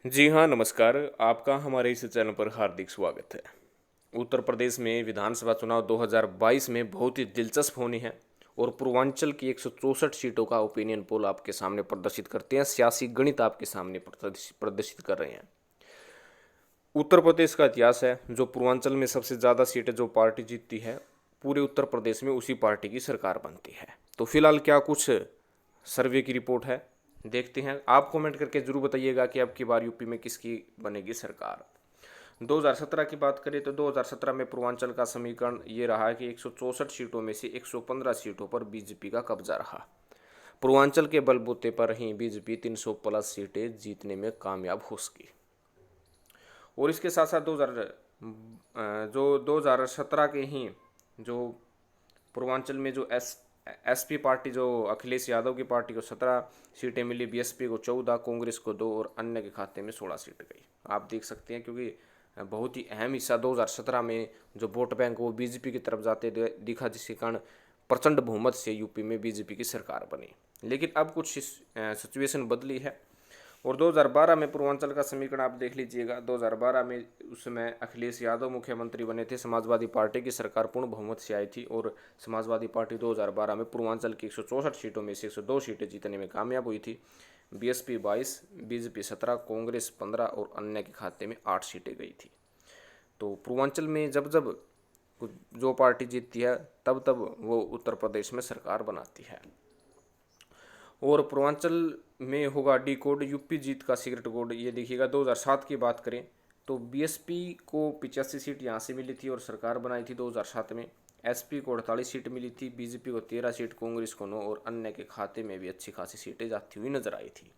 जी हाँ, नमस्कार। आपका हमारे इस चैनल पर हार्दिक स्वागत है। उत्तर प्रदेश में विधानसभा चुनाव 2022 में बहुत ही दिलचस्प होनी है और पूर्वांचल की 164 सीटों का ओपिनियन पोल आपके सामने प्रदर्शित करते हैं, सियासी गणित आपके सामने प्रदर्शित कर रहे हैं। उत्तर प्रदेश का इतिहास है, जो पूर्वांचल में सबसे ज़्यादा सीटें जो पार्टी जीतती है, पूरे उत्तर प्रदेश में उसी पार्टी की सरकार बनती है। तो फिलहाल क्या कुछ सर्वे की रिपोर्ट है, देखते हैं। आप कमेंट करके जरूर बताइएगा कि अब की बार यूपी में किसकी बनेगी सरकार। 2017 की बात करें तो 2017 में पूर्वांचल का समीकरण ये रहा कि 164 सीटों में से 115 सीटों पर बीजेपी का कब्जा रहा। पूर्वांचल के बलबूते पर ही बीजेपी 300 प्लस सीटें जीतने में कामयाब हो सकी। और इसके साथ साथ 2017 के ही जो पूर्वांचल में जो एसपी पार्टी, जो अखिलेश यादव की पार्टी को 17 सीटें मिली, बीएसपी को 14, कांग्रेस को 2 और अन्य के खाते में 16 सीट गई। आप देख सकते हैं, क्योंकि बहुत ही अहम हिस्सा 2017 में जो वोट बैंक वो बीजेपी की तरफ जाते दिखा, जिसके कारण प्रचंड बहुमत से यूपी में बीजेपी की सरकार बनी। लेकिन अब कुछ सिचुएशन बदली है और 2012 में पूर्वांचल का समीकरण आप देख लीजिएगा। 2012 में उस समय अखिलेश यादव मुख्यमंत्री बने थे, समाजवादी पार्टी की सरकार पूर्ण बहुमत से आई थी और समाजवादी पार्टी 2012 में पूर्वांचल की 164 सीटों में से 102 सीटें जीतने में कामयाब हुई थी। बीएसपी 22, बीजेपी 17, कांग्रेस 15 और अन्य के खाते में 8 सीटें गई थी। तो पूर्वांचल में जब जब जो पार्टी जीतती है तब तब वो उत्तर प्रदेश में सरकार बनाती है। और पूर्वांचल में होगा डी कोड, यूपी जीत का सीक्रेट कोड। ये देखिएगा, 2007 की बात करें तो बीएसपी को 85 सीट यहाँ से मिली थी और सरकार बनाई थी 2007 में। एसपी को 48 सीट मिली थी, बीजेपी को 13 सीट, कांग्रेस को 9 और अन्य के खाते में भी अच्छी खासी सीटें जाती हुई नजर आई थी।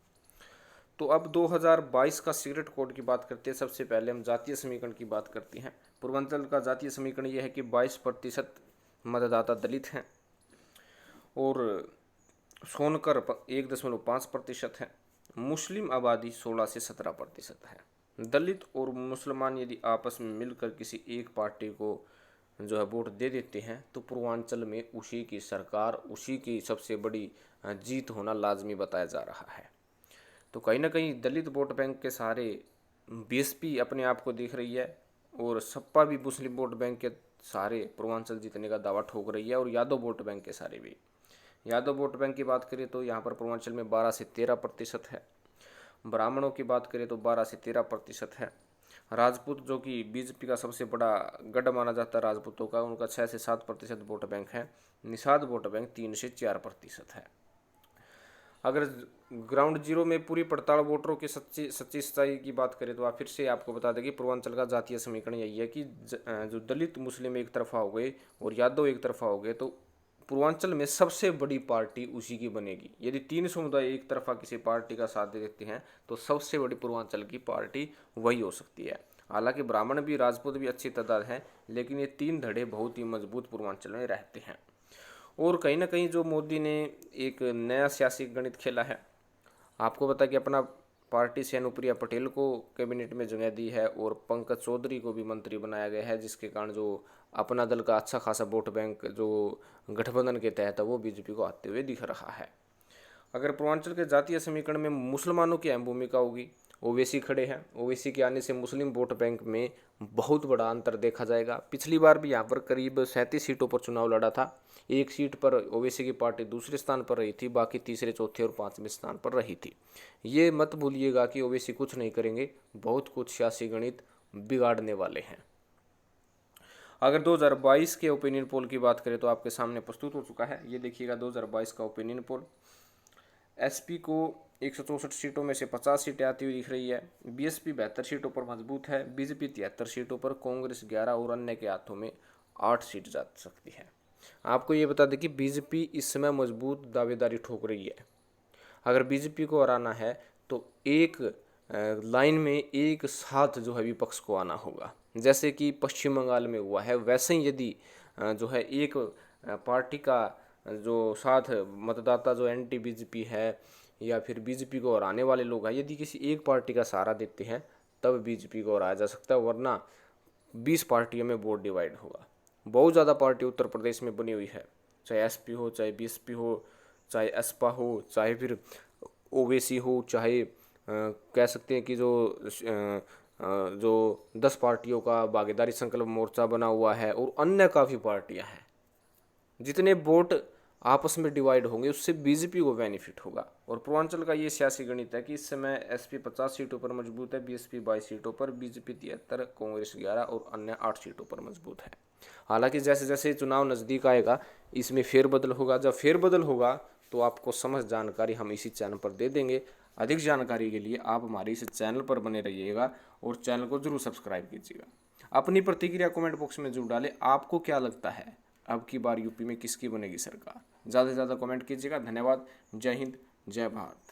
तो अब 2022 का सीक्रेट कोड की बात करते हैं। सबसे पहले हम जातीय समीकरण की बात करते हैं। पूर्वांचल का जातीय समीकरण यह है कि 22% मतदाता दलित हैं और सोनकर 1.5% है। मुस्लिम आबादी 16 से 17% है। दलित और मुसलमान यदि आपस में मिलकर किसी एक पार्टी को जो है वोट दे देते हैं तो पूर्वांचल में उसी की सरकार, उसी की सबसे बड़ी जीत होना लाजमी बताया जा रहा है। तो कहीं ना कहीं दलित वोट बैंक के सहारे बीएसपी अपने आप को देख रही है और सपा भी मुस्लिम वोट बैंक के सहारे पूर्वांचल जीतने का दावा ठोक रही है और यादव वोट बैंक के सहारे भी। यादव वोट बैंक की बात करें तो यहाँ पर पूर्वांचल में 12 से 13% है। ब्राह्मणों की बात करें तो 12 से 13% है। राजपूत, जो कि बीजेपी का सबसे बड़ा गढ़ माना जाता है राजपूतों का, उनका 6 से 7% वोट बैंक है। निषाद वोट बैंक 3 से 4% है। अगर ग्राउंड जीरो में पूरी पड़ताल वोटरों की सच्ची सच्ची सच्चाई की बात करें तो आप फिर से आपको बता दें कि पूर्वांचल का जातीय समीकरण यही है कि जो दलित मुस्लिम एक तरफा हो गए और यादव एक तरफा हो गए तो पूर्वांचल में सबसे बड़ी पार्टी उसी की बनेगी। यदि 3 समुदाय एक तरफा किसी पार्टी का साथ दे देते हैं तो सबसे बड़ी पूर्वांचल की पार्टी वही हो सकती है। हालांकि ब्राह्मण भी, राजपूत भी अच्छी तादाद है, लेकिन ये 3 धड़े बहुत ही मजबूत पूर्वांचल में रहते हैं। और कहीं ना कहीं जो मोदी ने एक नया सियासी गणित खेला है, आपको पता कि अपना पार्टी से अनुप्रिया पटेल को कैबिनेट में जगह दी है और पंकज चौधरी को भी मंत्री बनाया गया है, जिसके कारण जो अपना दल का अच्छा खासा वोट बैंक जो गठबंधन के तहत है वो बीजेपी को आते हुए दिख रहा है। अगर पूर्वांचल के जातीय समीकरण में मुसलमानों की अहम भूमिका होगी, ओवैसी खड़े हैं, ओवैसी के आने से मुस्लिम वोट बैंक में बहुत बड़ा अंतर देखा जाएगा। पिछली बार भी यहाँ पर करीब 37 सीटों पर चुनाव लड़ा था। एक सीट पर ओवैसी की पार्टी दूसरे स्थान पर रही थी, बाकी तीसरे, चौथे और पांचवें स्थान पर रही थी। ये मत भूलिएगा कि ओवैसी कुछ नहीं करेंगे, बहुत कुछ सियासी गणित बिगाड़ने वाले हैं। अगर 2022 के ओपिनियन पोल की बात करें तो आपके सामने प्रस्तुत हो चुका है। ये देखिएगा 2022 का ओपिनियन पोल। एसपी को 164 सीटों में से 50 सीटें आती हुई दिख रही है। बीएसपी 72 सीटों पर मजबूत है, बीजेपी 73 सीटों पर, कांग्रेस 11 और अन्य के हाथों में 8 सीट जा सकती है। आपको ये बता दें कि बीजेपी इस समय मजबूत दावेदारी ठोक रही है। अगर बीजेपी को हराना है तो एक लाइन में एक साथ जो है विपक्ष को आना होगा, जैसे कि पश्चिम बंगाल में हुआ है। वैसे ही यदि जो है एक पार्टी का जो साथ मतदाता जो एंटी बीजेपी है या फिर बीजेपी को हराने वाले लोग हैं, यदि किसी एक पार्टी का सहारा देते हैं तब बीजेपी को हराया जा सकता है, वरना 20 पार्टियों में वोट डिवाइड होगा। बहुत ज़्यादा पार्टी उत्तर प्रदेश में बनी हुई है, चाहे एसपी हो, चाहे बीएसपी हो, चाहे एसपा हो, चाहे फिर ओवैसी हो, चाहे कह सकते हैं कि जो 10 पार्टियों का भागीदारी संकल्प मोर्चा बना हुआ है और अन्य काफ़ी पार्टियां हैं, जितने वोट आपस में डिवाइड होंगे उससे बीजेपी को बेनिफिट होगा। और पूर्वांचल का ये सियासी गणित है कि इस समय एसपी 50 सीटों पर मजबूत है, बीएसपी 22 सीटों पर, बीजेपी 73, कांग्रेस 11 और अन्य 8 सीटों पर मजबूत है। हालांकि जैसे जैसे चुनाव नज़दीक आएगा इसमें फेरबदल होगा। जब फेरबदल होगा तो आपको समस्त जानकारी हम इसी चैनल पर दे देंगे। अधिक जानकारी के लिए आप हमारे इस चैनल पर बने रहिएगा और चैनल को जरूर सब्सक्राइब कीजिएगा। अपनी प्रतिक्रिया कमेंट बॉक्स में जरूर डालें। आपको क्या लगता है अब की बार यूपी में किसकी बनेगी सरकार? ज़्यादा से ज़्यादा कमेंट कीजिएगा। धन्यवाद। जय हिंद, जय भारत।